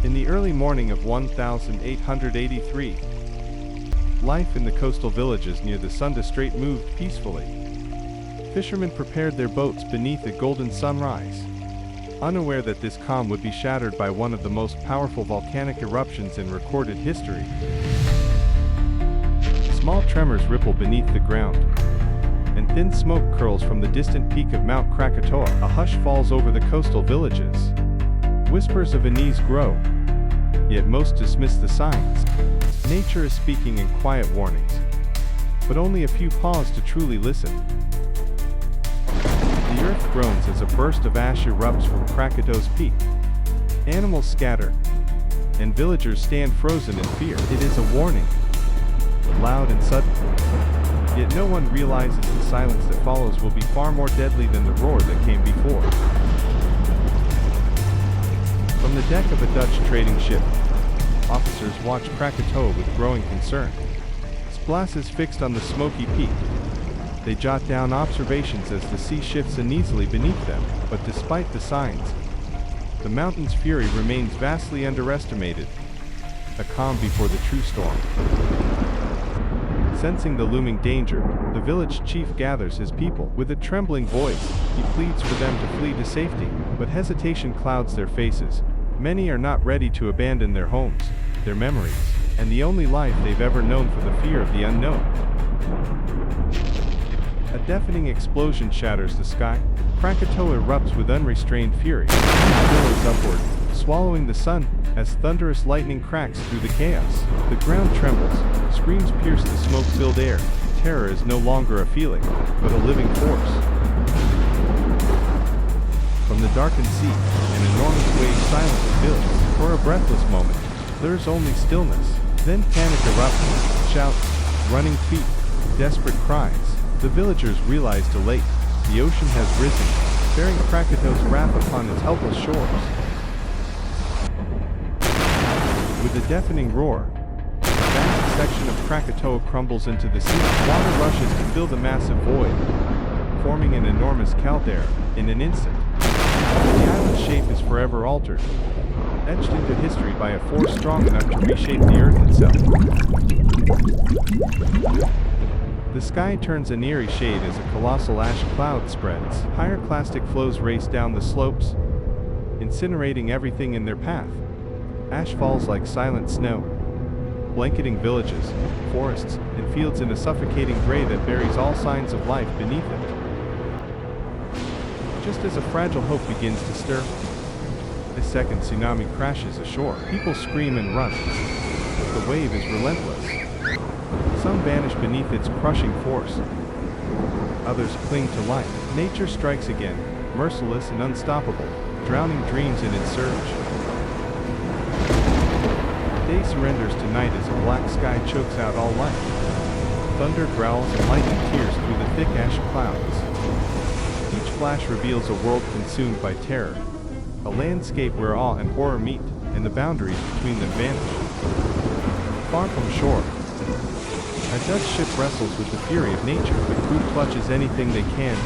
In the early morning of 1883, life in the coastal villages near the Sunda Strait moved peacefully. Fishermen prepared their boats beneath a golden sunrise, unaware that this calm would be shattered by one of the most powerful volcanic eruptions in recorded history. Small tremors ripple beneath the ground, and thin smoke curls from the distant peak of Mount Krakatoa. A hush falls over the coastal villages. Whispers of unease grow, yet most dismiss the signs. Nature is speaking in quiet warnings, but only a few pause to truly listen. The earth groans as a burst of ash erupts from Krakatau's peak. Animals scatter, and villagers stand frozen in fear. It is a warning, loud and sudden. Yet no one realizes the silence that follows will be far more deadly than the roar that came before. From the deck of a Dutch trading ship, officers watch Krakatoa with growing concern. Splashes fixed on the smoky peak. They jot down observations as the sea shifts uneasily beneath them, but despite the signs, the mountain's fury remains vastly underestimated. A calm before the true storm. Sensing the looming danger, the village chief gathers his people. With a trembling voice, he pleads for them to flee to safety, but hesitation clouds their faces. Many are not ready to abandon their homes, their memories, and the only life they've ever known for the fear of the unknown. A deafening explosion shatters the sky. Krakatoa erupts with unrestrained fury, billows upward, swallowing the sun, as thunderous lightning cracks through the chaos. The ground trembles, screams pierce the smoke-filled air. Terror is no longer a feeling, but a living force. From the darkened sea, an enormous wave silently builds. For a breathless moment, there's only stillness. Then panic erupts, shouts, running feet, desperate cries. The villagers realize too late. The ocean has risen, bearing Krakatau's wrath upon its helpless shores. With a deafening roar, a vast section of Krakatoa crumbles into the sea. Water rushes to fill the massive void, forming an enormous caldera. In an instant, the island's shape is forever altered, etched into history by a force strong enough to reshape the earth itself. The sky turns an eerie shade as a colossal ash cloud spreads. Pyroclastic flows race down the slopes, incinerating everything in their path. Ash falls like silent snow, blanketing villages, forests, and fields in a suffocating gray that buries all signs of life beneath it. Just as a fragile hope begins to stir, a second tsunami crashes ashore. People scream and run. The wave is relentless. Some vanish beneath its crushing force. Others cling to life. Nature strikes again, merciless and unstoppable, drowning dreams in its surge. Day surrenders to night as a black sky chokes out all life. Thunder growls and lightning tears through the thick ash clouds. Each flash reveals a world consumed by terror, a landscape where awe and horror meet, and the boundaries between them vanish. Far from shore, a Dutch ship wrestles with the fury of nature. The crew clutches anything they can.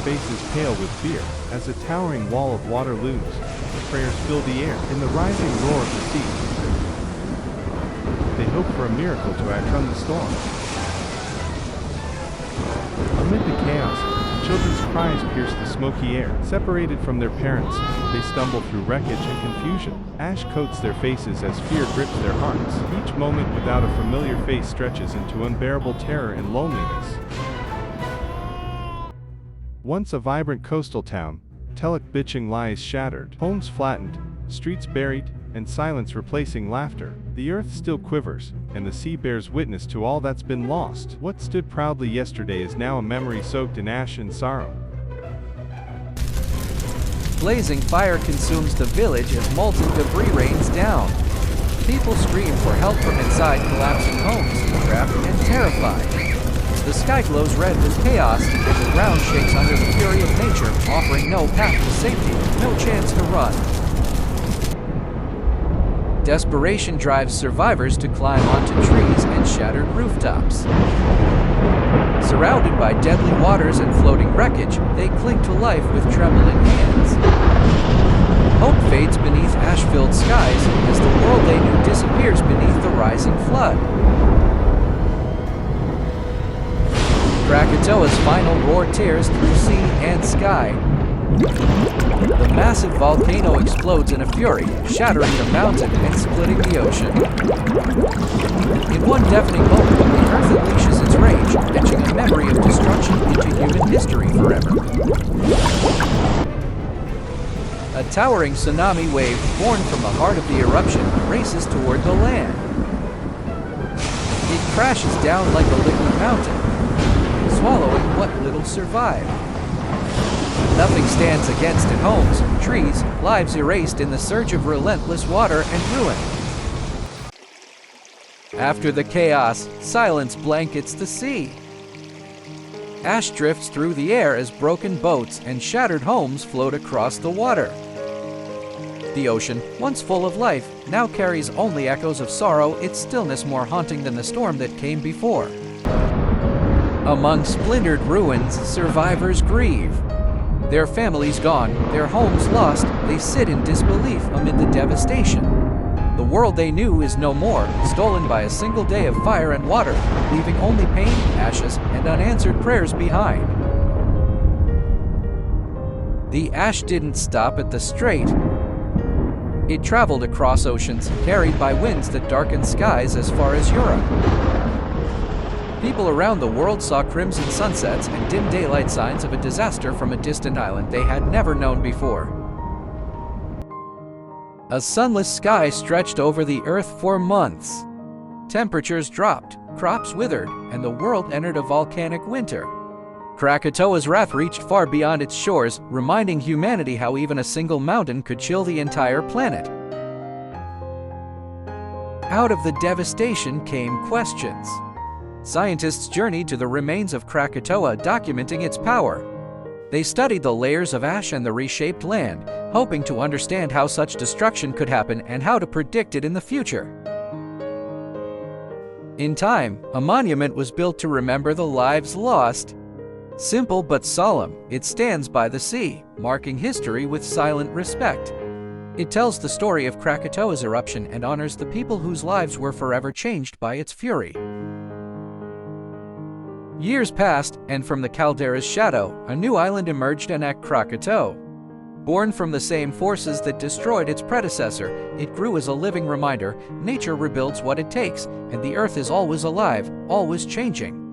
Faces pale with fear, as a towering wall of water looms. Prayers fill the air. In the rising roar of the sea, they hope for a miracle to outrun the storm. Amid the chaos, children's cries pierce the smoky air. Separated from their parents, they stumble through wreckage and confusion. Ash coats their faces as fear grips their hearts. Each moment without a familiar face stretches into unbearable terror and loneliness. Once a vibrant coastal town, Teluk Biching lies shattered. Homes flattened, streets buried, and silence replacing laughter. The earth still quivers, and the sea bears witness to all that's been lost. What stood proudly yesterday is now a memory soaked in ash and sorrow. Blazing fire consumes the village as molten debris rains down. People scream for help from inside collapsing homes, trapped and terrified. The sky glows red with chaos, and the ground shakes under the fury of nature, offering no path to safety, no chance to run. Desperation drives survivors to climb onto trees and shattered rooftops. Surrounded by deadly waters and floating wreckage, they cling to life with trembling hands. Hope fades beneath disappears beneath the rising flood. Krakatoa's final roar tears through sea and sky. The massive volcano explodes in a fury, shattering the mountain and splitting the ocean. In one deafening moment, the Earth unleashes its rage, etching a memory of destruction into human history forever. A towering tsunami wave, born from the heart of the eruption, races toward the land. It crashes down like a liquid mountain, swallowing what little survived. Nothing stands against it: homes, trees, lives erased in the surge of relentless water and ruin. After the chaos, silence blankets the sea. Ash drifts through the air as broken boats and shattered homes float across the water. The ocean, once full of life, now carries only echoes of sorrow, its stillness more haunting than the storm that came before. Among splintered ruins, survivors grieve. Their families gone, their homes lost, they sit in disbelief amid the devastation. The world they knew is no more, stolen by a single day of fire and water, leaving only pain, ashes, and unanswered prayers behind. The ash didn't stop at the strait. It traveled across oceans, carried by winds that darkened skies as far as Europe. People around the world saw crimson sunsets and dim daylight signs of a disaster from a distant island they had never known before. A sunless sky stretched over the earth for months. Temperatures dropped, crops withered, and the world entered a volcanic winter. Krakatoa's wrath reached far beyond its shores, reminding humanity how even a single mountain could chill the entire planet. Out of the devastation came questions. Scientists journeyed to the remains of Krakatoa, documenting its power. They studied the layers of ash and the reshaped land, hoping to understand how such destruction could happen and how to predict it in the future. In time, a monument was built to remember the lives lost. Simple but solemn, it stands by the sea, marking history with silent respect. It tells the story of Krakatoa's eruption and honors the people whose lives were forever changed by its fury. Years passed, and from the caldera's shadow, a new island emerged at Krakatau. Born from the same forces that destroyed its predecessor, it grew as a living reminder: nature rebuilds what it takes, and the earth is always alive, always changing.